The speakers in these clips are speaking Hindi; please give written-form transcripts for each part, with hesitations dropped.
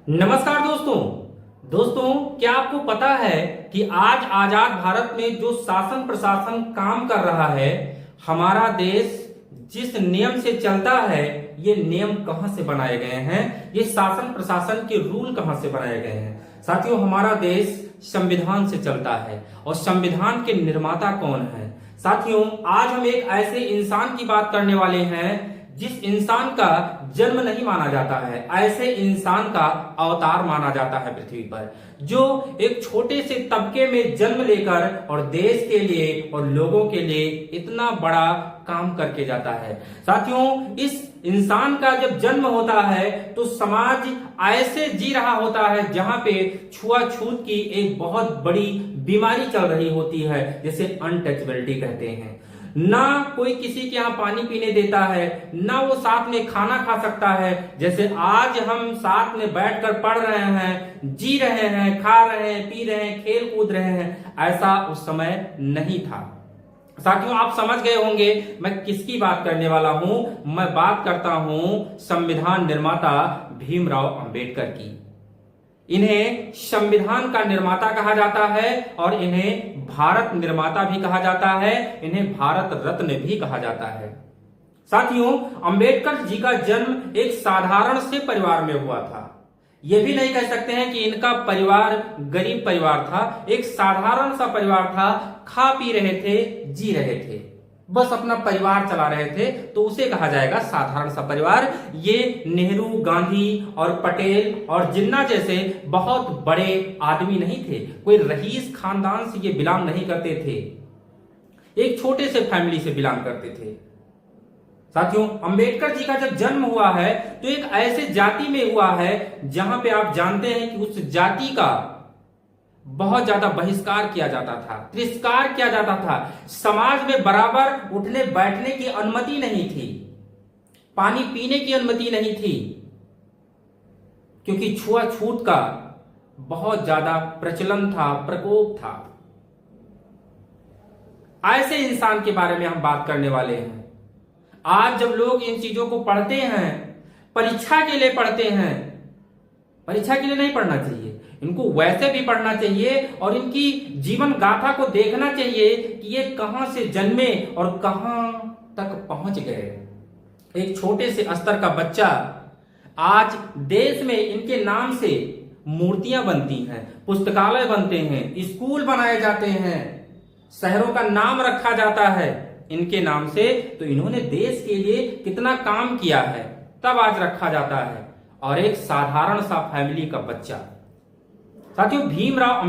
नमस्कार दोस्तों। क्या आपको पता है कि आज आजाद भारत में जो शासन प्रशासन काम कर रहा है, हमारा देश जिस नियम से चलता है, ये नियम कहां से बनाए गए हैं? ये शासन प्रशासन के रूल कहां से बनाए गए हैं? साथियों, हमारा देश संविधान से चलता है और संविधान के निर्माता कौन है? साथियों, आज हम एक ऐसे इंसान की बात करने वाले हैं जिस इंसान का जन्म नहीं माना जाता है, ऐसे इंसान का अवतार माना जाता है पृथ्वी पर, जो एक छोटे से तबके में जन्म लेकर और देश के लिए और लोगों के लिए इतना बड़ा काम करके जाता है। साथियों, इस इंसान का जब जन्म होता है तो समाज ऐसे जी रहा होता है जहां पे छुआछूत की एक बहुत बड़ी बीमारी चल रही होती है, जिसे अनटचेबिलिटी कहते हैं। ना कोई किसी के यहाँ पानी पीने देता है, ना वो साथ में खाना खा सकता है। जैसे आज हम साथ में बैठकर पढ़ रहे हैं, जी रहे हैं, खा रहे हैं, पी रहे हैं, खेल कूद रहे हैं, ऐसा उस समय नहीं था। साथियों, आप समझ गए होंगे मैं किसकी बात करने वाला हूं। मैं बात करता हूं संविधान निर्माता भीमराव अंबेडकर की। इन्हें संविधान का निर्माता कहा जाता है और इन्हें भारत निर्माता भी कहा जाता है, इन्हें भारत रत्न भी कहा जाता है। साथियों, अंबेडकर जी का जन्म एक साधारण से परिवार में हुआ था। यह भी नहीं कह सकते हैं कि इनका परिवार गरीब परिवार था, एक साधारण सा परिवार था। खा पी रहे थे, जी रहे थे, बस अपना परिवार चला रहे थे, तो उसे कहा जाएगा साधारण सा परिवार। ये नेहरू, गांधी और पटेल और जिन्ना जैसे बहुत बड़े आदमी नहीं थे, कोई रईस खानदान से ये बिलोंग नहीं करते थे, एक छोटे से फैमिली से बिलोंग करते थे। साथियों, अंबेडकर जी का जब जन्म हुआ है तो एक ऐसे जाति में हुआ है जहां पे आप जानते हैं कि उस जाति का बहुत ज्यादा बहिष्कार किया जाता था, तिरस्कार किया जाता था। समाज में बराबर उठने बैठने की अनुमति नहीं थी, पानी पीने की अनुमति नहीं थी, क्योंकि छुआछूत का बहुत ज्यादा प्रचलन था, प्रकोप था। ऐसे इंसान के बारे में हम बात करने वाले हैं। आज जब लोग इन चीजों को पढ़ते हैं, परीक्षा के लिए पढ़ते हैं, परीक्षा के लिए नहीं पढ़ना चाहिए, इनको वैसे भी पढ़ना चाहिए और इनकी जीवन गाथा को देखना चाहिए कि ये कहां से जन्मे और कहां तक पहुंच गए। एक छोटे से स्तर का बच्चा आज देश में इनके नाम से मूर्तियां बनती हैं, पुस्तकालय बनते हैं, स्कूल बनाए जाते हैं, शहरों का नाम रखा जाता है इनके नाम से। तो इन्होंने देश के लिए कितना काम किया है, तब आज रखा जाता है। और एक साधारण सा फैमिली का बच्चा। साथियों, भीमराव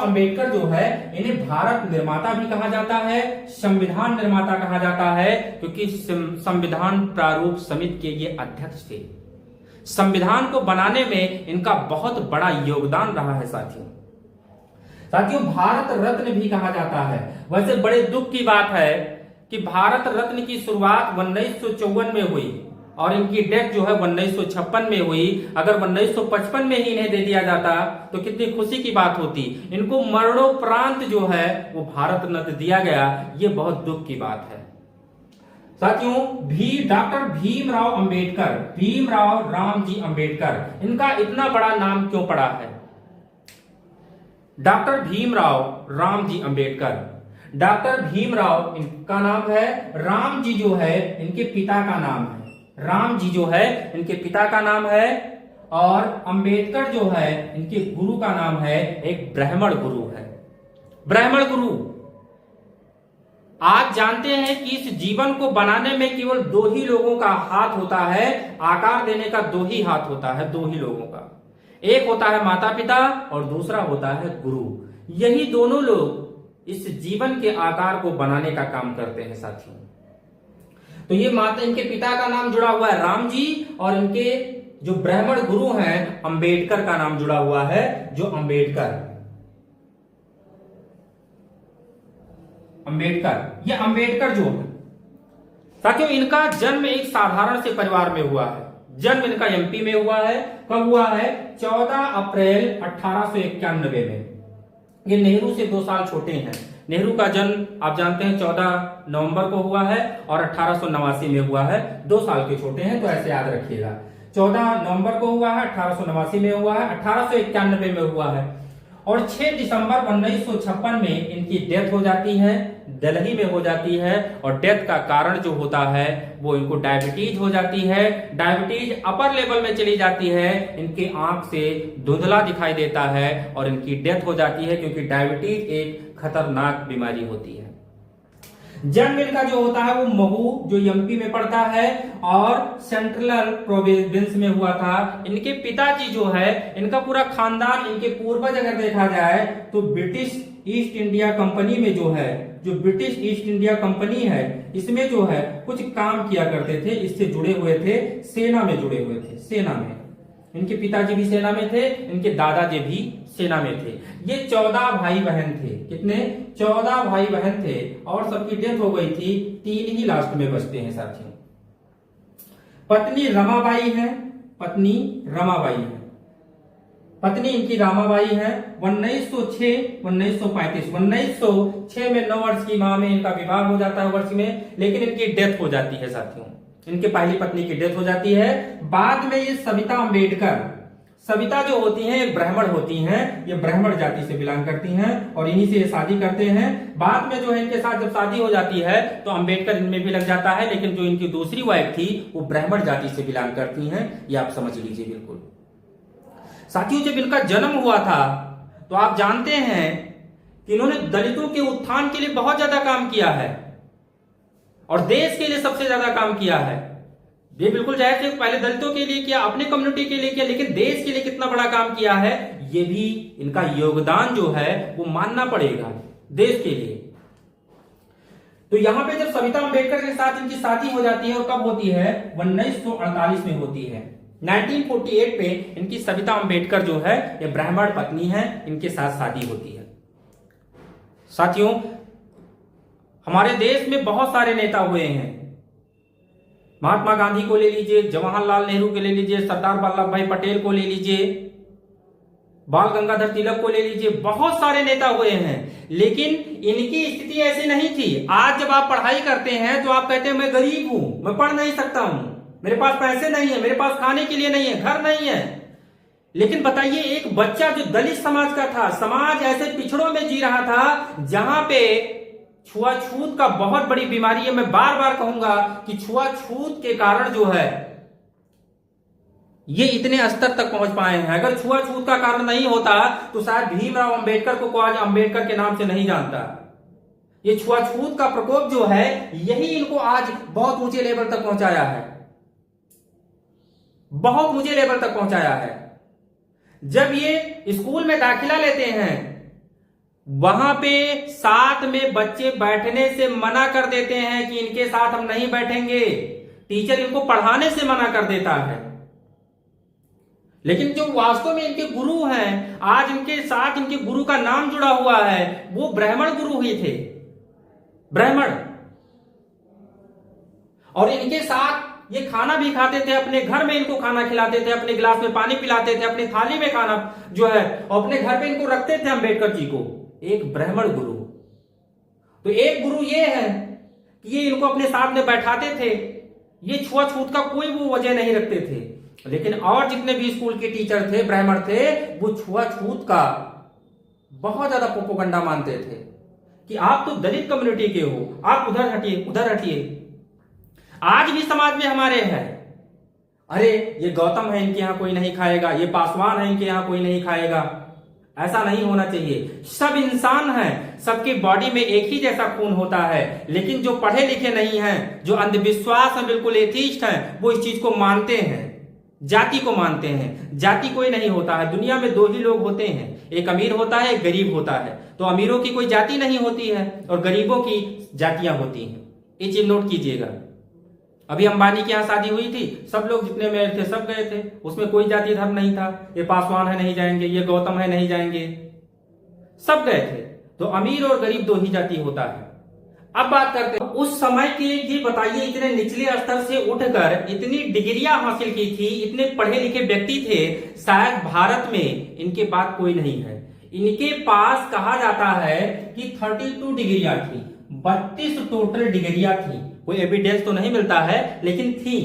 अंबेडकर जो है, इन्हें भारत निर्माता भी कहा जाता है, संविधान निर्माता कहा जाता है, क्योंकि संविधान प्रारूप समिति के ये अध्यक्ष थे। संविधान को बनाने में इनका बहुत बड़ा योगदान रहा है। साथियों, भारत रत्न भी कहा जाता है। वैसे बड़े दुख की बात है कि भारत रत्न की शुरुआत 1954 में हुई और इनकी डेथ जो है 1956 में हुई। अगर 1955 में ही इन्हें दे दिया जाता तो कितनी खुशी की बात होती। इनको मरणोपरांत जो है वो भारत रत्न दिया गया, ये बहुत दुख की बात है। साथियों, डॉक्टर भीमराव अंबेडकर, भीमराव रामजी अंबेडकर, इनका इतना बड़ा नाम क्यों पड़ा है? डॉक्टर भीमराव रामजी अंबेडकर, डॉक्टर भीमराव इनका नाम है, राम जी जो है इनके पिता का नाम है, राम जी जो है इनके पिता का नाम है, और अंबेडकर जो है इनके गुरु का नाम है, एक ब्राह्मण गुरु है। ब्राह्मण गुरु, आज जानते हैं कि इस जीवन को बनाने में केवल दो ही लोगों का हाथ होता है, आकार देने का दो ही हाथ होता है, दो ही लोगों का। एक होता है माता पिता और दूसरा होता है गुरु। यही दोनों लोग इस जीवन के आकार को बनाने का काम करते हैं। साथियों, तो ये माता, इनके पिता का नाम जुड़ा हुआ है राम जी, और इनके जो ब्राह्मण गुरु हैं अंबेडकर का नाम जुड़ा हुआ है, जो अंबेडकर, ये अंबेडकर जो है। साथियों, इनका जन्म एक साधारण से परिवार में हुआ है। जन्म इनका एमपी में हुआ है। कब हुआ है? 14 अप्रैल 1891 में। ये नेहरू से 2 साल छोटे हैं। नेहरू का जन्म आप जानते हैं 14 नवंबर को हुआ है और 1889 में हुआ है। 2 साल के छोटे हैं, तो ऐसे याद रखिएगा। 14 नवंबर को हुआ है, 1889 में हुआ है, 1891 में हुआ है, और 6 दिसंबर 1956 में इनकी डेथ हो जाती है, दिल्ली में हो जाती है। और डेथ का कारण जो होता है वो इनको डायबिटीज हो जाती है। डायबिटीज अपर लेवल में चली जाती है, इनके आंख से धुंधला दिखाई देता है और इनकी डेथ हो जाती है, क्योंकि डायबिटीज एक खतरनाक बीमारी होती है। जन्म इनका जो होता है वो महू, जो एमपी में पड़ता है, और सेंट्रल प्रोविंस में हुआ था। इनके पिताजी जो है, इनका पूरा खानदान, इनके पूर्वज अगर देखा जाए तो ब्रिटिश ईस्ट इंडिया कंपनी में जो है, जो ब्रिटिश ईस्ट इंडिया कंपनी है, इसमें जो है कुछ काम किया करते थे, इससे जुड़े हुए थे, सेना में जुड़े हुए थे, सेना में। इनके पिताजी भी सेना में थे, इनके दादाजी भी सेना में थे। ये 14 भाई बहन थे। कितने? 14 भाई बहन थे, और सबकी डेथ हो गई थी। 3 ही लास्ट में बचते हैं साथियों। पत्नी रमाबाई है, पत्नी रमाबाई है, पत्नी इनकी रामाबाई है। 1906 1935 1906 में 9 वर्ष की मां में इनका विवाह हो जाता है वर्ष में, लेकिन इनकी डेथ हो जाती है साथियों। इनके पहली पत्नी की डेथ हो जाती है। बाद में ये सविता अम्बेडकर, सविता जो होती हैं एक ब्राह्मण होती हैं, ये ब्राह्मण जाति से बिलोंग करती हैं, और इन्हीं से ये शादी करते हैं। बाद में जो है इनके साथ जब शादी हो जाती है तो अम्बेडकर इनमें भी लग जाता है, लेकिन जो इनकी दूसरी वाइफ थी वो ब्राह्मण जाति से बिलोंग करती हैं, ये आप समझ लीजिए बिल्कुल। साथियों, जब इनका जन्म हुआ था तो आप जानते हैं कि इन्होंने दलितों के उत्थान के लिए बहुत ज्यादा काम किया है, और देश के लिए सबसे ज्यादा काम किया है। ये बिल्कुल जाहिर है, पहले दलितों के लिए किया, अपने कम्युनिटी के लिए किया, लेकिन देश के लिए कितना बड़ा काम किया है, ये भी इनका योगदान जो है वो मानना पड़ेगा देश के लिए। तो यहां पे जब सविता अम्बेडकर के साथ इनकी शादी हो जाती है, और कब होती है? 1948 में होती है। 1948 पे इनकी सविता अम्बेडकर जो है, ये ब्राह्मण पत्नी है, इनके साथ शादी होती है। साथियों, हमारे देश में बहुत सारे नेता हुए हैं। महात्मा गांधी को ले लीजिए, जवाहरलाल नेहरू को ले लीजिए, सरदार वल्लभ भाई पटेल को ले लीजिए, बाल गंगाधर तिलक को ले लीजिए, बहुत सारे नेता हुए हैं, लेकिन इनकी स्थिति ऐसी नहीं थी। आज जब आप पढ़ाई करते हैं तो आप कहते हैं मैं गरीब हूं, मैं पढ़ नहीं सकता हूं, मेरे पास पैसे नहीं है, मेरे पास खाने के लिए नहीं है, घर नहीं है। लेकिन बताइए, एक बच्चा जो दलित समाज का था, समाज ऐसे पिछड़ों में जी रहा था जहां पे छुआछूत का बहुत बड़ी बीमारी है। मैं बार बार कहूंगा कि छुआछूत के कारण जो है ये इतने स्तर तक पहुंच पाए हैं। अगर छुआछूत का कारण नहीं होता तो शायद भीमराव अंबेडकर को आज अंबेडकर के नाम से नहीं जानता। ये छुआछूत का प्रकोप जो है, यही इनको आज बहुत ऊंचे लेवल तक पहुंचाया है, बहुत ऊंचे लेवल तक पहुंचाया है। जब ये स्कूल में दाखिला लेते हैं, वहां पे साथ में बच्चे बैठने से मना कर देते हैं कि इनके साथ हम नहीं बैठेंगे, टीचर इनको पढ़ाने से मना कर देता है। लेकिन जो वास्तव में इनके गुरु हैं, आज इनके साथ इनके गुरु का नाम जुड़ा हुआ है, वो ब्राह्मण गुरु ही थे, ब्राह्मण। और इनके साथ ये खाना भी खाते थे, अपने घर में इनको खाना खिलाते थे, अपने गिलास में पानी पिलाते थे, अपनी थाली में खाना जो है, और अपने घर पे इनको रखते थे अम्बेडकर जी को, एक ब्राह्मण गुरु। तो एक गुरु ये है कि ये इनको अपने साथ में बैठाते थे, ये छुआछूत का कोई वो वजह नहीं रखते थे। लेकिन और जितने भी स्कूल के टीचर थे, ब्राह्मण थे, वो छुआछूत का बहुत ज्यादा प्रोपेगेंडा मानते थे कि आप तो दलित कम्युनिटी के हो, आप उधर हटिए, उधर हटिए। आज भी समाज में हमारे है, अरे ये गौतम है, इनके यहां कोई नहीं खाएगा, ये पासवान है, इनके यहां कोई नहीं खाएगा। ऐसा नहीं होना चाहिए। सब इंसान हैं, सबकी बॉडी में एक ही जैसा खून होता है, लेकिन जो पढ़े लिखे नहीं हैं, जो अंधविश्वास में बिल्कुल एथीस्ट हैं, वो इस चीज को मानते हैं, जाति को मानते हैं। जाति कोई नहीं होता है, दुनिया में 2 ही लोग होते हैं, एक अमीर होता है, एक गरीब होता है। तो अमीरों की कोई जाति नहीं होती है और गरीबों की जातियां होती हैं। ये चीज नोट कीजिएगा। अभी अंबानी के यहाँ शादी हुई थी, सब लोग जितने मेयर थे सब गए थे, उसमें कोई जाति धर्म नहीं था। ये पासवान है नहीं जाएंगे, ये गौतम है नहीं जाएंगे, सब गए थे। तो अमीर और गरीब 2 ही जाति होता है। अब बात करते हैं उस समय के, ये बताइए इतने निचले स्तर से उठकर इतनी डिग्रियां हासिल की थी, इतने पढ़े लिखे व्यक्ति थे, शायद भारत में इनके बाद कोई नहीं है। इनके पास कहा जाता है कि 32 डिग्रियां थी, 32 टोटल डिग्रियां थी। कोई एविडेंस तो नहीं मिलता है, लेकिन थी।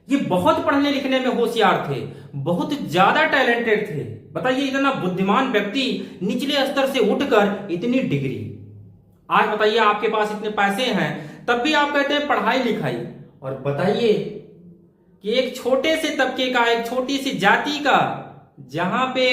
ये बहुत पढ़ने लिखने में होशियार थे, बहुत ज्यादा टैलेंटेड थे। बताइए, इतना बुद्धिमान व्यक्ति निचले स्तर से उठकर इतनी डिग्री। आज बताइए, आपके पास इतने पैसे हैं, तब भी आप कहते हैं पढ़ाई लिखाई। और बताइए कि एक छोटे से तबके का, एक छोटी सी जाति का, जहां पे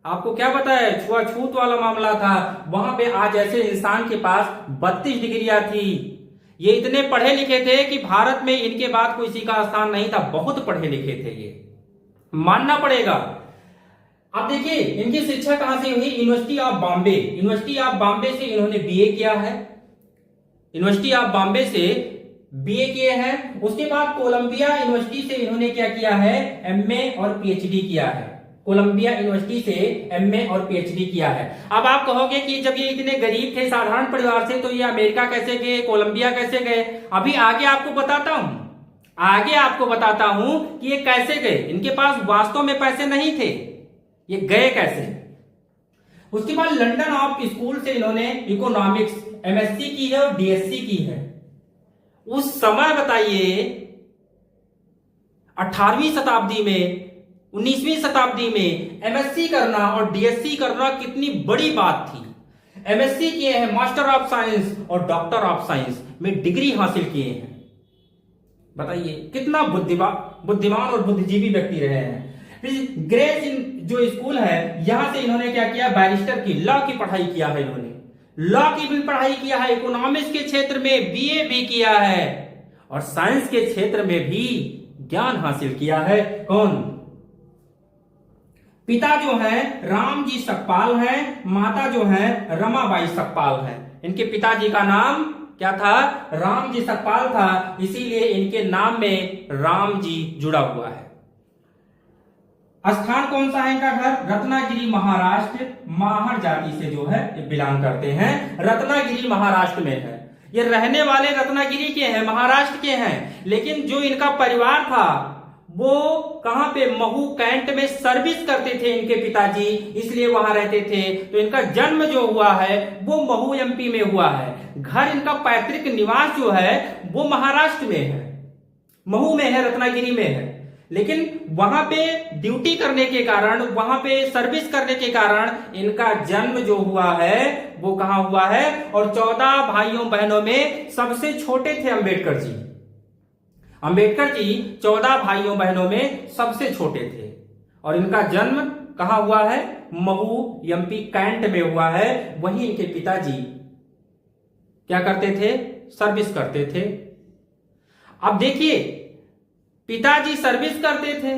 आपको क्या पता है छुआछूत वाला मामला था, वहां पे आज ऐसे इंसान के पास 32 डिग्रियां थी। ये इतने पढ़े लिखे थे कि भारत में इनके बाद कोई किसी का स्थान नहीं था। बहुत पढ़े लिखे थे, ये मानना पड़ेगा। अब देखिए, इनकी शिक्षा कहां से हुई? University of Bombay. University of Bombay से इन्होंने बीए किया है। यूनिवर्सिटी ऑफ बॉम्बे से बीए किए हैं। उसके बाद कोलंबिया यूनिवर्सिटी से इन्होंने क्या किया है? एमए और पीएचडी किया है। कोलंबिया यूनिवर्सिटी से एमए और पीएचडी किया है। अब आप कहोगे कि जब ये इतने गरीब थे, साधारण परिवार से, तो ये अमेरिका कैसे गए, कोलंबिया कैसे गए? अभी आगे आपको बताता हूं कि ये कैसे गए। इनके पास वास्तव में पैसे नहीं थे, ये गए कैसे। उसके बाद लंदन ऑफ स्कूल से इन्होंने इकोनॉमिक्स एमएससी की है और डीएससी की है। उस समय बताइए 18वीं शताब्दी में, 19वीं शताब्दी में एमएससी करना और डीएससी करना कितनी बड़ी बात थी। एमएससी किए हैं, मास्टर ऑफ साइंस और डॉक्टर ऑफ साइंस में डिग्री हासिल किए हैं। बताइए कितना बुद्धिमान और बुद्धिजीवी व्यक्ति रहे हैं। ग्रेस जो स्कूल है, यहां से इन्होंने क्या किया? बैरिस्टर की, लॉ की पढ़ाई किया है इन्होंने। लॉ की भी पढ़ाई किया है, इकोनॉमिक्स के क्षेत्र में बीए भी किया है और साइंस के क्षेत्र में भी ज्ञान हासिल किया है। कौन? पिता जो है रामजी सकपाल हैं, माता जो है रमाबाई सकपाल हैं। इनके पिताजी का नाम क्या था? रामजी सकपाल था, इसीलिए इनके नाम में रामजी जुड़ा हुआ है। स्थान कौन सा है इनका घर? रत्नागिरी महाराष्ट्र, माहर जाति से जो है ये बिलोंग करते हैं। रत्नागिरी महाराष्ट्र में है। ये रहने वाले रत्नागिरी के हैं, महाराष्ट्र के हैं, लेकिन जो इनका परिवार था वो कहां पे? महू कैंट में सर्विस करते थे इनके पिताजी, इसलिए वहां रहते थे। तो इनका जन्म जो हुआ है वो महू एमपी में हुआ है। घर इनका पैतृक निवास जो है वो महाराष्ट्र में है, महू में है, रत्नागिरी में है। लेकिन वहां पे ड्यूटी करने के कारण, वहां पे सर्विस करने के कारण इनका जन्म जो हुआ है वो कहां हुआ है? और 14 भाइयों बहनों में सबसे छोटे थे अम्बेडकर जी। अम्बेडकर जी 14 भाइयों बहनों में सबसे छोटे थे और इनका जन्म कहां हुआ है? महू एमपी कैंट में हुआ है। वहीं इनके पिताजी क्या करते थे? सर्विस करते थे। अब देखिए, पिताजी सर्विस करते थे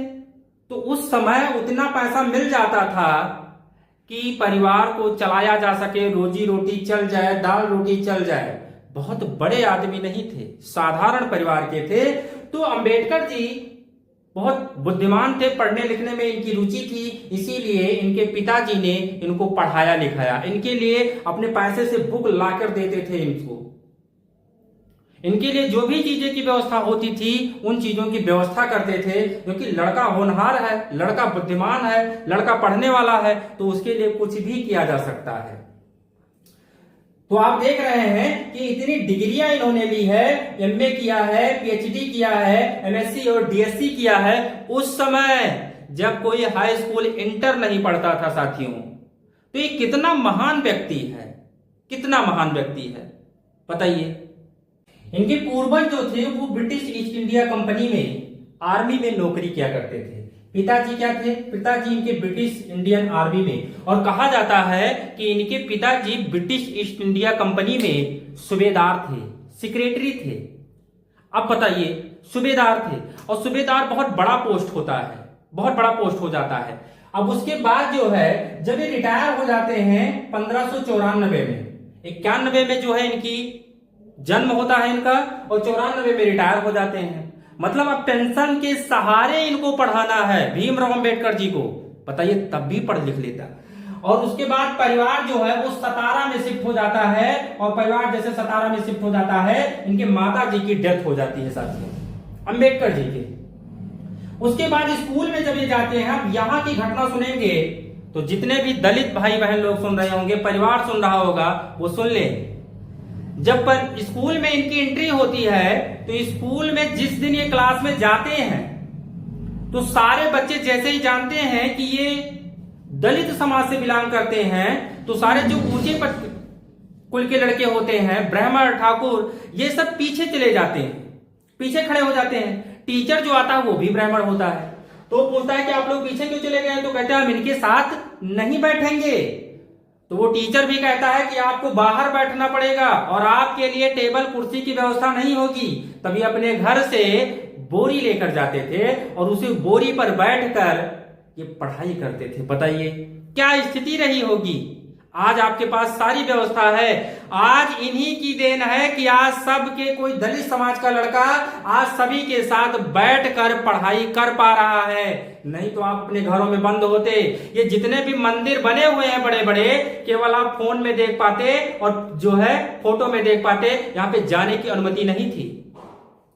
तो उस समय उतना पैसा मिल जाता था कि परिवार को चलाया जा सके, रोजी रोटी चल जाए, दाल रोटी चल जाए। बहुत बड़े आदमी नहीं थे, साधारण परिवार के थे। तो अंबेडकर जी बहुत बुद्धिमान थे, पढ़ने लिखने में इनकी रुचि थी, इसीलिए इनके पिताजी ने इनको पढ़ाया लिखाया। इनके लिए अपने पैसे से बुक लाकर देते थे इनको। इनके लिए जो भी चीजें की व्यवस्था होती थी उन चीजों की व्यवस्था करते थे, क्योंकि लड़का होनहार है, लड़का बुद्धिमान है, लड़का पढ़ने वाला है, तो उसके लिए कुछ भी किया जा सकता है। तो आप देख रहे हैं कि इतनी डिग्रियां इन्होंने ली है, एमए किया है, पीएचडी किया है, एमएससी और डीएससी किया है। उस समय जब कोई हाई स्कूल इंटर नहीं पढ़ता था साथियों, तो ये कितना महान व्यक्ति है, कितना महान व्यक्ति है बताइए। इनके पूर्वज जो थे वो ब्रिटिश ईस्ट इंडिया कंपनी में आर्मी में नौकरी किया करते थे। पिताजी क्या थे? पिताजी इनके ब्रिटिश इंडियन आर्मी में, और कहा जाता है कि इनके पिताजी ब्रिटिश ईस्ट इंडिया कंपनी में सूबेदार थे, सेक्रेटरी थे। अब बताइए, सूबेदार थे, और सूबेदार बहुत बड़ा पोस्ट होता है, बहुत बड़ा पोस्ट हो जाता है। अब उसके बाद जो है जब ये रिटायर हो जाते हैं 1594 में, 91 में जो है इनकी जन्म होता है इनका, और 94 में रिटायर हो जाते हैं। मतलब अब पेंशन के सहारे इनको पढ़ाना है भीमराव अंबेडकर जी को, बताइए तब भी पढ़ लिख लेता। और उसके बाद परिवार जो है वो सतारा में शिफ्ट हो जाता है, और परिवार जैसे सतारा में शिफ्ट हो जाता है, इनके माता जी की डेथ हो जाती है साथियों, अंबेडकर जी की। उसके बाद स्कूल में जब ये जाते हैं, अब यहाँ की घटना सुनेंगे तो जितने भी दलित भाई बहन लोग सुन रहे होंगे, परिवार सुन रहा होगा, वो सुन ले। जब स्कूल में इनकी एंट्री होती है तो स्कूल में जिस दिन ये क्लास में जाते हैं तो सारे बच्चे जैसे ही जानते हैं कि ये दलित समाज से बिलोंग करते हैं तो सारे जो ऊंचे कुल के लड़के होते हैं, ब्राह्मण, ठाकुर, ये सब पीछे चले जाते हैं, पीछे खड़े हो जाते हैं। टीचर जो आता है वो भी ब्राह्मण होता है, तो पूछता है कि आप लोग पीछे क्यों चले गए? तो कहते हैं हम इनके साथ नहीं बैठेंगे। तो वो टीचर भी कहता है कि आपको बाहर बैठना पड़ेगा और आपके लिए टेबल कुर्सी की व्यवस्था नहीं होगी। तभी अपने घर से बोरी लेकर जाते थे और उसी बोरी पर बैठकर ये पढ़ाई करते थे। बताइए क्या स्थिति रही होगी। आज आपके पास सारी व्यवस्था है, आज इन्हीं की देन है कि आज सबके कोई दलित समाज का लड़का आज सभी के साथ बैठकर पढ़ाई कर पा रहा है। नहीं तो आप अपने घरों में बंद होते। ये जितने भी मंदिर बने हुए हैं बड़े बड़े, केवल आप फोन में देख पाते और जो है फोटो में देख पाते, यहाँ पे जाने की अनुमति नहीं थी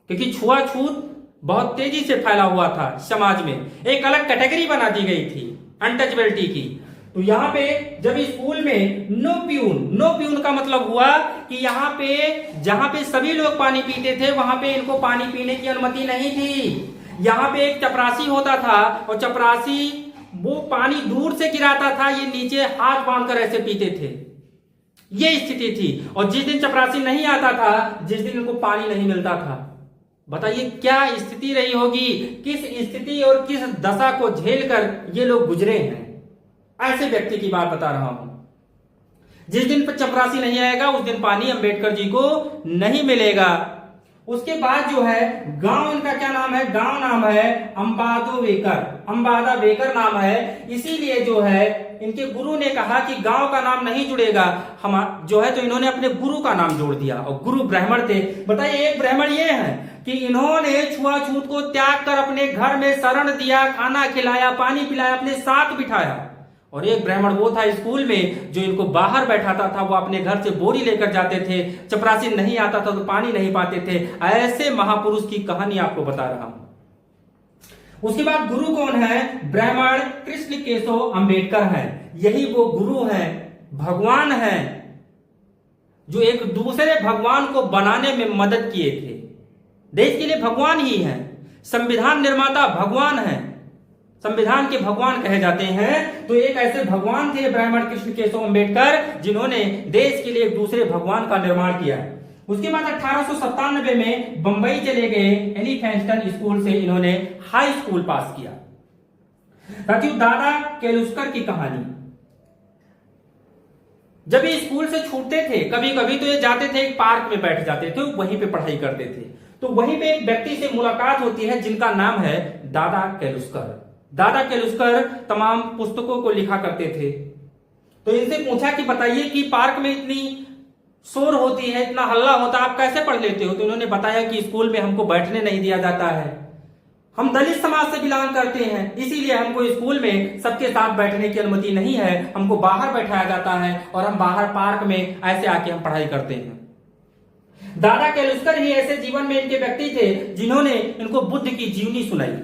क्योंकि छुआछूत बहुत तेजी से फैला हुआ था समाज में। एक अलग कैटेगरी बना दी गई थी अनटचेबिलिटी की। तो यहाँ पे जब स्कूल में नो प्यून का मतलब हुआ कि यहाँ पे जहां पे सभी लोग पानी पीते थे वहां पे इनको पानी पीने की अनुमति नहीं थी। यहाँ पे एक चपरासी होता था और चपरासी वो पानी दूर से गिराता था, ये नीचे हाथ बांधकर ऐसे पीते थे। ये स्थिति थी। और जिस दिन चपरासी नहीं आता था, जिस दिन इनको पानी नहीं मिलता था, बताइए क्या स्थिति रही होगी। किस स्थिति और किस दशा को झेलकर ये लोग गुजरे हैं। ऐसे व्यक्ति की बात बता रहा हूं। जिस दिन पर चपरासी नहीं आएगा उस दिन पानी अंबेडकर जी को नहीं मिलेगा। उसके बाद जो है गांव, इनका क्या नाम है? गांव नाम है अंबादा वेकर नाम है। इसीलिए जो है इनके गुरु ने कहा कि गांव का नाम नहीं जुड़ेगा हम जो है, तो इन्होंने अपने गुरु का नाम जोड़ दिया और गुरु ब्राह्मण थे। बताइए एक ब्राह्मण ये है कि इन्होंने छुआछूत को त्याग कर अपने घर में शरण दिया, खाना खिलाया, पानी पिलाया, अपने साथ बिठाया। और एक ब्राह्मण वो था स्कूल में जो इनको बाहर बैठाता था, वो अपने घर से बोरी लेकर जाते थे, चपरासी नहीं आता था तो पानी नहीं पाते थे। ऐसे महापुरुष की कहानी आपको बता रहा हूं। उसके बाद गुरु कौन है? ब्राह्मण कृष्ण केशव अंबेडकर हैं। यही वो गुरु हैं, भगवान हैं, जो एक दूसरे भगवान को बनाने में मदद किए थे। देश के लिए भगवान ही हैं, संविधान निर्माता भगवान हैं, संविधान के भगवान कहे जाते हैं। तो एक ऐसे भगवान थे ब्राह्मण कृष्ण केशव अंबेडकर, जिन्होंने देश के लिए एक दूसरे भगवान का निर्माण किया। उसके बाद 1897 में बंबई चले गए, एलिफेंस्टन स्कूल से इन्होंने हाई स्कूल पास किया। साथियों दादा केलुस्कर की कहानी, जब ये स्कूल से छूटते थे कभी कभी तो ये जाते थे एक पार्क में बैठ जाते थे, वहीं पे पढ़ाई करते थे। तो वहीं पे एक व्यक्ति से मुलाकात होती है जिनका नाम है दादा केलुस्कर। दादा केलुस्कर तमाम पुस्तकों को लिखा करते थे। तो इनसे पूछा कि बताइए कि पार्क में इतनी शोर होती है, इतना हल्ला होता है, आप कैसे पढ़ लेते हो? तो इन्होंने बताया कि स्कूल में हमको बैठने नहीं दिया जाता है, हम दलित समाज से बिलोंग करते हैं, इसीलिए हमको स्कूल में सबके साथ बैठने की अनुमति नहीं है, हमको बाहर बैठाया जाता है और हम बाहर पार्क में ऐसे आके हम पढ़ाई करते हैं। दादा केलुस्कर ही ऐसे जीवन में इनके व्यक्ति थे जिन्होंने इनको बुद्ध की जीवनी सुनाई,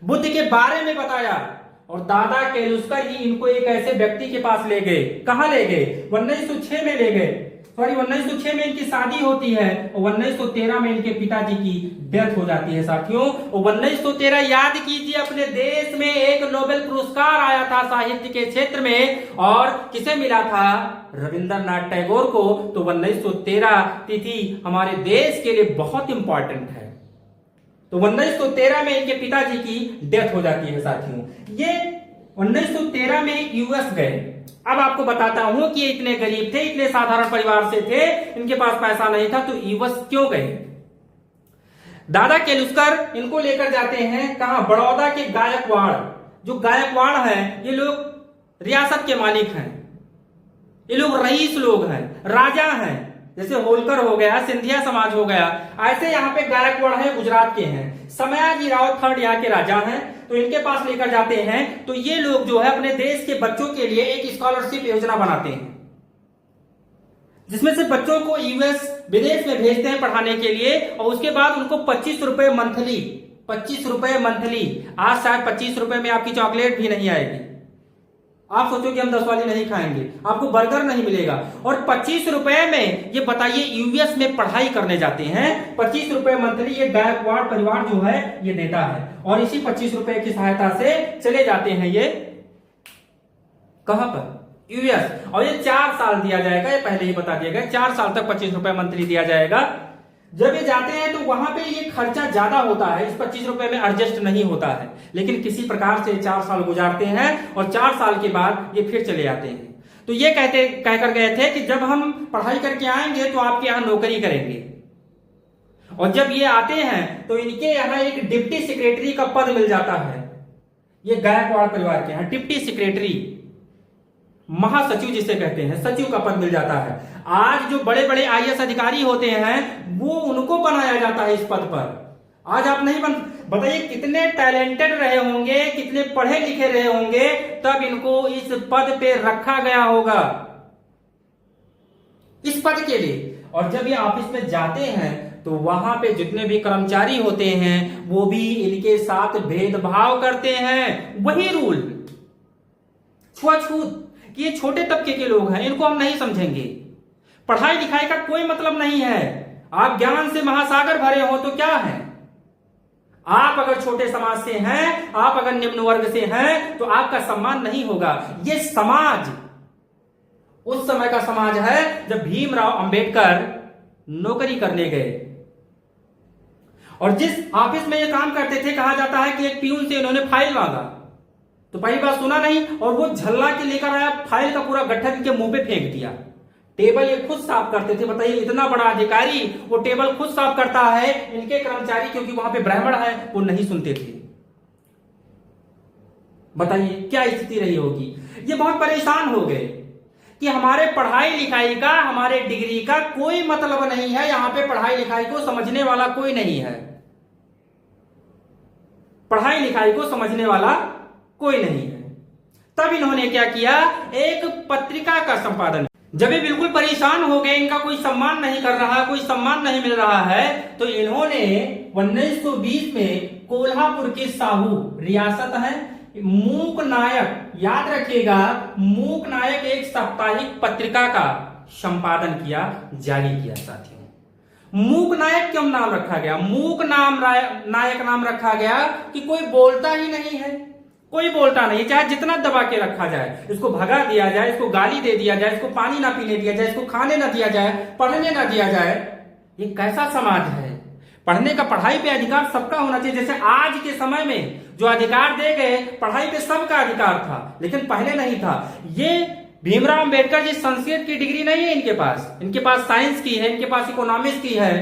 बुद्ध के बारे में बताया। और दादा केलुस्कर ही इनको एक ऐसे व्यक्ति के पास ले गए। कहां ले गए? 1906 में ले गए। 1906 में इनकी शादी होती है और 1913 में इनके पिताजी की डेथ हो जाती है। साथियों 1913 याद कीजिए, अपने देश में एक नोबेल पुरस्कार आया था साहित्य के क्षेत्र में, और किसे मिला था? रविंद्रनाथ टैगोर को। तो 1913 तिथि हमारे देश के लिए बहुत इंपॉर्टेंट है। तो 1913 में इनके पिताजी की डेथ हो जाती है। साथियों ये 1913 में यूएस गए। अब आपको बताता हूं कि ये इतने गरीब थे, इतने साधारण परिवार से थे, इनके पास पैसा नहीं था, तो यूएस क्यों गए? दादा केलुस्कर इनको लेकर जाते हैं कहां? बड़ौदा के गायकवाड़। जो गायकवाड़ हैं ये लोग रियासत के मालिक हैं, ये लोग रईस लोग हैं, राजा हैं। जैसे होलकर हो गया, सिंधिया समाज हो गया, ऐसे यहाँ पे गायकवाड़ है, गुजरात के हैं। समयाजी राव थर्ड यहाँ के राजा हैं। तो इनके पास लेकर जाते हैं। तो ये लोग जो है अपने देश के बच्चों के लिए एक स्कॉलरशिप योजना बनाते हैं, जिसमें से बच्चों को यूएस विदेश में भेजते हैं पढ़ाने के लिए, और उसके बाद उनको 25 रुपए मंथली, 25 रुपए मंथली। आज शायद 25 रुपए में आपकी चॉकलेट भी नहीं आएगी। आप सोचो कि हम 10 वाली नहीं खाएंगे, आपको बर्गर नहीं मिलेगा। और 25 रुपए में ये बताइए यूएस में पढ़ाई करने जाते हैं, 25 रुपए मंथली ये गायकवाड़ परिवार जो है ये देता है, और इसी 25 रुपए की सहायता से चले जाते हैं ये कहां पर, यूएस। और ये 4 साल दिया जाएगा, ये पहले ही बता दिया गया, 4 साल तक 25 रुपए मंथली दिया जाएगा। जब ये जाते हैं तो वहां पे ये खर्चा ज्यादा होता है, इस 25 रुपए में एडजस्ट नहीं होता है, लेकिन किसी प्रकार से 4 साल गुजारते हैं और 4 साल के बाद ये फिर चले जाते हैं। तो ये कहकर गए थे कि जब हम पढ़ाई करके आएंगे तो आपके यहां नौकरी करेंगे, और जब ये आते हैं तो इनके यहां एक डिप्टी सेक्रेटरी का पद मिल जाता है। ये गायकवाड़ परिवार के यहां डिप्टी सेक्रेटरी, महासचिव जिसे कहते हैं, सचिव का पद मिल जाता है। आज जो बड़े बड़े आईएएस अधिकारी होते हैं वो उनको बनाया जाता है इस पद पर। आज आप नहीं बताइए कितने टैलेंटेड रहे होंगे, कितने पढ़े लिखे रहे होंगे, तब इनको इस पद पे रखा गया होगा, इस पद के लिए। और जब ये ऑफिस में जाते हैं तो वहां पे जितने भी कर्मचारी होते हैं वो भी इनके साथ भेदभाव करते हैं। वही रूल, छुआछूत, कि ये छोटे तबके के लोग हैं, इनको हम नहीं समझेंगे, पढ़ाई लिखाई का कोई मतलब नहीं है। आप ज्ञान से महासागर भरे हो तो क्या है, आप अगर छोटे समाज से हैं, आप अगर निम्न वर्ग से हैं तो आपका सम्मान नहीं होगा। ये समाज उस समय का समाज है जब भीमराव अंबेडकर नौकरी करने गए, और जिस ऑफिस में ये काम करते थे कहा जाता है कि एक प्यून से इन्होंने फाइल मांगा, तो पहली बात सुना नहीं, और वो झल्ला के लेकर आया, फाइल का पूरा गट्ठर इनके मुंह पे फेंक दिया। टेबल ये खुद साफ करते थे, बताइए इतना बड़ा अधिकारी वो टेबल खुद साफ करता है, इनके कर्मचारी क्योंकि वहां पे ब्राह्मण है वो नहीं सुनते थे। बताइए क्या स्थिति रही होगी। ये बहुत परेशान हो गए कि हमारे पढ़ाई लिखाई का, हमारे डिग्री का कोई मतलब नहीं है, यहां पे पढ़ाई लिखाई को समझने वाला कोई नहीं है, पढ़ाई लिखाई को समझने वाला कोई नहीं है। तब इन्होंने क्या किया, एक पत्रिका का संपादन। जब ये बिल्कुल परेशान हो गए, इनका कोई सम्मान नहीं कर रहा, कोई सम्मान नहीं मिल रहा है, तो इन्होंने 1920 में कोल्हापुर की साहू रियासत है, मूक नायक, याद रखिएगा, मूक नायक एक साप्ताहिक पत्रिका का संपादन किया, जारी किया। साथियों मूक नायक क्यों नाम रखा गया, मूक नायक नाम रखा गया कि कोई बोलता ही नहीं है, कोई बोलता नहीं, चाहे जितना दबा के रखा जाए, इसको भगा दिया जाए, इसको गाली दे दिया जाए, इसको पानी ना पीने दिया जाए, इसको खाने ना दिया जाए, पढ़ने ना दिया जाए। ये कैसा समाज है। पढ़ने का, पढ़ाई पे अधिकार सबका होना चाहिए। जैसे आज के समय में जो अधिकार दे गए, पढ़ाई पे सबका अधिकार था, लेकिन पहले नहीं था। ये भीमराव अंबेडकर जी संस्कृत की डिग्री नहीं है इनके पास साइंस की है, इनके पास इकोनॉमिक्स की है,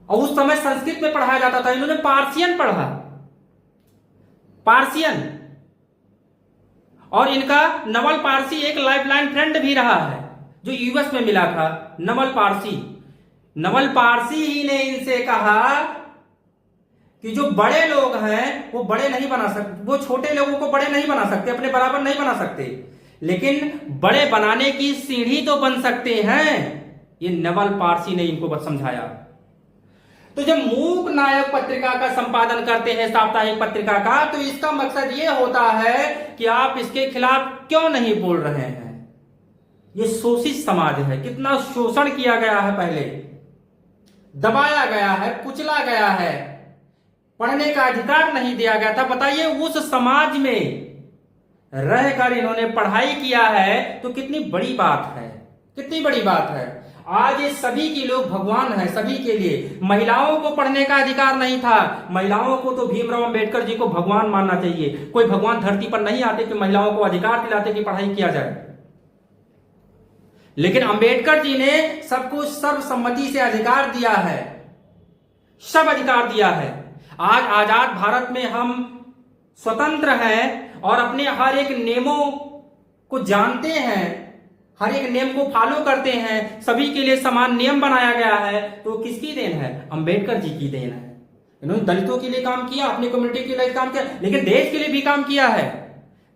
और उस समय संस्कृत में पढ़ाया जाता था। इन्होंने पार्सियन पढ़ा, पार्सियन, और इनका नवल पारसी एक लाइफलाइन फ्रेंड भी रहा है जो यूएस में मिला था। नवल पारसी ही ने इनसे कहा कि जो बड़े लोग हैं वो बड़े नहीं बना सकते, वो छोटे लोगों को बड़े नहीं बना सकते, अपने बराबर नहीं बना सकते, लेकिन बड़े बनाने की सीढ़ी तो बन सकते हैं। ये नवल पारसी ने इनको समझाया। तो जब मूक नायक पत्रिका का संपादन करते हैं, साप्ताहिक पत्रिका का, तो इसका मकसद ये होता है कि आप इसके खिलाफ क्यों नहीं बोल रहे हैं। ये शोषित समाज है, कितना शोषण किया गया है, पहले दबाया गया है, कुचला गया है, पढ़ने का अधिकार नहीं दिया गया था। बताइए उस समाज में रहकर इन्होंने पढ़ाई किया है, तो कितनी बड़ी बात है, कितनी बड़ी बात है। आज ये सभी के लोग भगवान हैं, सभी के लिए। महिलाओं को पढ़ने का अधिकार नहीं था, महिलाओं को तो भीमराव अंबेडकर जी को भगवान मानना चाहिए। कोई भगवान धरती पर नहीं आते कि महिलाओं को अधिकार दिलाते कि पढ़ाई किया जाए, लेकिन अंबेडकर जी ने सबको सर्वसम्मति से अधिकार दिया है, सब अधिकार दिया है। आज आजाद भारत में हम स्वतंत्र हैं और अपने हर एक नियमों को जानते हैं, हर एक नियम को फॉलो करते हैं, सभी के लिए समान नियम बनाया गया है। तो किसकी देन है? अंबेडकर जी की देन है। इन्होंने दलितों के लिए काम किया, अपनी कम्युनिटी के लिए काम किया, लेकिन देश के लिए भी काम किया है,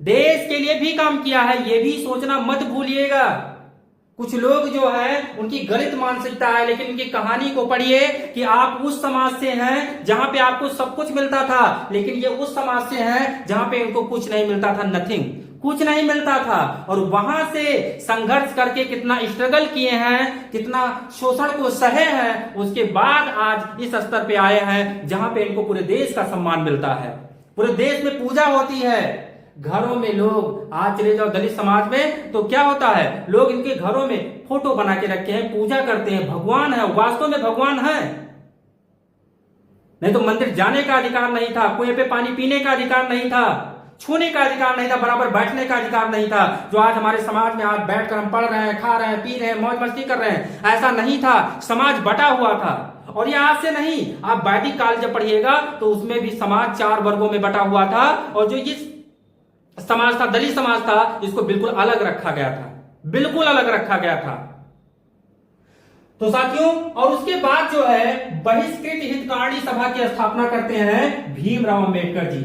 देश के लिए भी काम किया है। यह भी सोचना मत भूलिएगा। कुछ लोग जो है उनकी गलत मानसिकता है, लेकिन उनकी कहानी को पढ़िए कि आप उस समाज से हैं जहां पे आपको सब कुछ मिलता था, लेकिन ये उस समाज से हैं जहां पे इनको कुछ नहीं मिलता था, नथिंग, कुछ नहीं मिलता था। और वहां से संघर्ष करके कितना स्ट्रगल किए हैं, कितना शोषण को सहे हैं, उसके बाद आज इस स्तर पे आए हैं जहां पे इनको पूरे देश का सम्मान मिलता है, पूरे देश में पूजा होती है। घरों में लोग, आज चले जाओ दलित समाज में तो क्या होता है, लोग इनके घरों में फोटो बना के रखे हैं, पूजा करते हैं, भगवान है, वास्तव में भगवान है। नहीं तो मंदिर जाने का अधिकार नहीं था, कुएं पे पानी पीने का अधिकार नहीं था, छूने का अधिकार नहीं था, बराबर बैठने का अधिकार नहीं था। जो आज हमारे समाज में आज बैठकर हम पढ़ रहे हैं, खा रहे हैं, पी रहे हैं, मौज मस्ती कर रहे हैं, ऐसा नहीं था। समाज बटा हुआ था। और ये आज से नहीं, आप वैदिक काल जब पढ़िएगा तो उसमें भी समाज 4 वर्गों में बटा हुआ था, और जो ये समाज था, दलित समाज था, इसको बिल्कुल अलग रखा गया था, बिल्कुल अलग रखा गया था। तो साथियों, और उसके बाद जो है बहिष्कृत हितकारिणी सभा की स्थापना करते हैं भीमराव अंबेडकर जी।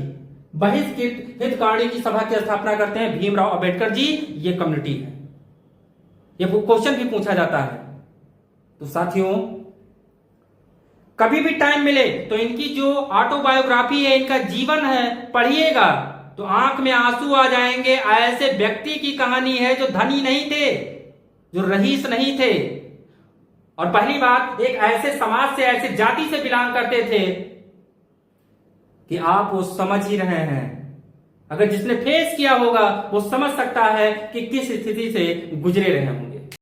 बहिष्कृत हितकारिणी की सभा की स्थापना करते हैं भीमराव अंबेडकर जी। ये कम्युनिटी है, ये क्वेश्चन भी पूछा जाता है। तो साथियों, कभी भी टाइम मिले तो इनकी जो ऑटोबायोग्राफी है, इनका जीवन है, पढ़िएगा तो आंख में आंसू आ जाएंगे। ऐसे व्यक्ति की कहानी है जो धनी नहीं थे, जो रईस नहीं थे, और पहली बात एक ऐसे समाज से, ऐसे जाति से बिलोंग करते थे कि आप वो समझ ही रहे हैं। अगर जिसने फेस किया होगा वो समझ सकता है कि किस स्थिति से गुजरे रहे होंगे।